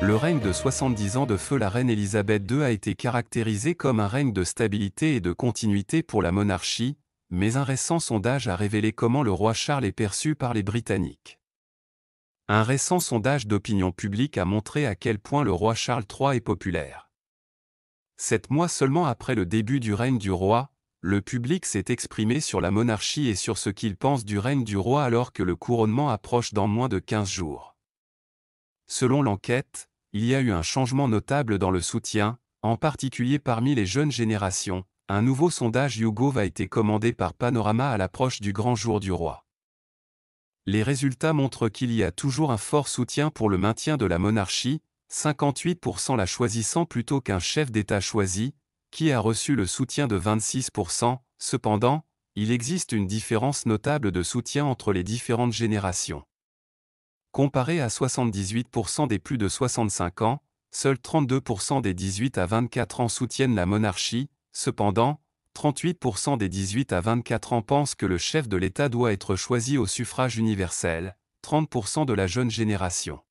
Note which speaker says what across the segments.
Speaker 1: Le règne de 70 ans de feu la reine Élisabeth II a été caractérisé comme un règne de stabilité et de continuité pour la monarchie, mais un récent sondage a révélé comment le roi Charles est perçu par les Britanniques. Un récent sondage d'opinion publique a montré à quel point le roi Charles III est populaire. 7 mois seulement après le début du règne du roi, le public s'est exprimé sur la monarchie et sur ce qu'il pense du règne du roi alors que le couronnement approche dans moins de 15 jours. Selon l'enquête, il y a eu un changement notable dans le soutien, en particulier parmi les jeunes générations. Un nouveau sondage YouGov a été commandé par Panorama à l'approche du grand jour du roi. Les résultats montrent qu'il y a toujours un fort soutien pour le maintien de la monarchie, 58% la choisissant plutôt qu'un chef d'État choisi, qui a reçu le soutien de 26%. Cependant, il existe une différence notable de soutien entre les différentes générations. Comparé à 78% des plus de 65 ans, seuls 32% des 18 à 24 ans soutiennent la monarchie. Cependant, 38% des 18 à 24 ans pensent que le chef de l'État doit être choisi au suffrage universel, 30% de la jeune génération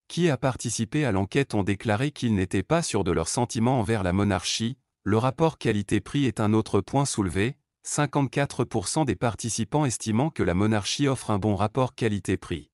Speaker 1: qui a participé à l'enquête ont déclaré qu'ils n'étaient pas sûrs de leurs sentiments envers la monarchie. Le rapport qualité-prix est un autre point soulevé, 54% des participants estimant que la monarchie offre un bon rapport qualité-prix.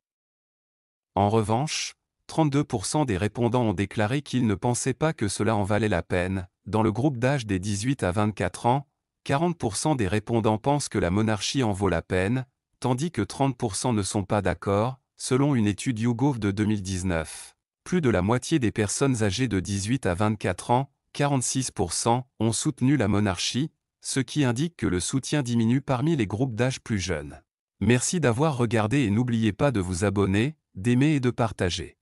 Speaker 1: En revanche, 32% des répondants ont déclaré qu'ils ne pensaient pas que cela en valait la peine. Dans le groupe d'âge des 18 à 24 ans, 40% des répondants pensent que la monarchie en vaut la peine, tandis que 30% ne sont pas d'accord, selon une étude YouGov de 2019. Plus de la moitié des personnes âgées de 18 à 24 ans, 46%, ont soutenu la monarchie, ce qui indique que le soutien diminue parmi les groupes d'âge plus jeunes. Merci d'avoir regardé et n'oubliez pas de vous abonner, d'aimer et de partager.